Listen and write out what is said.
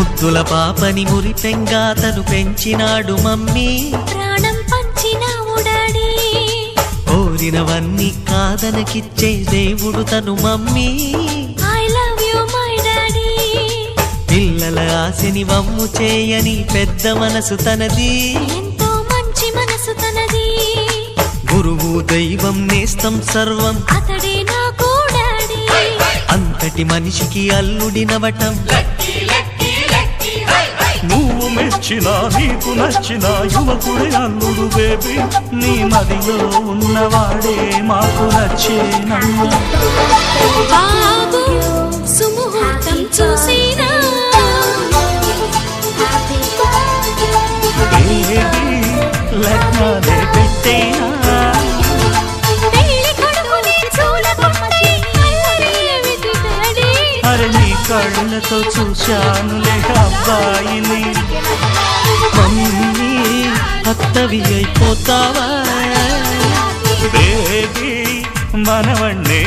ముద్దుల పాపని మురిపెంగా తను పెంచినాడు మమ్మీ, ప్రాణం పంచినావు డాడీ. కోరినవన్నీ కాదనకిచ్చే దేవుడు తను mummy, I love you my daddy. పిల్లల ఆశని వమ్ము చేయని పెద్ద మనసు తనది, ఎంతో మంచి మనసు తనది. గురువు దైవం నేస్తం సర్వం అతడే నాకు డాడీ. అంతటి మనిషికి అల్లుడినవటం, నువ్వు మెచ్చినా నీకు నచ్చిన యువకుడే అల్లుడు బేబీ, నీ మదిలో ఉన్నవాడే మాకు నచ్చేనమ్మా. బాబు సుముహూర్తం చూసినా, బేబీ లగ్నాలే పెట్టేనా, పెళ్లి కొడుకుని చూలగొట్టి అల్లరేమిటి డాడీ. అరే నీ కళ్ళతో చూశానులే అబ్బాయిని. మమ్మీ అత్తవి అయిపోతావా? బేబీ మనవన్నే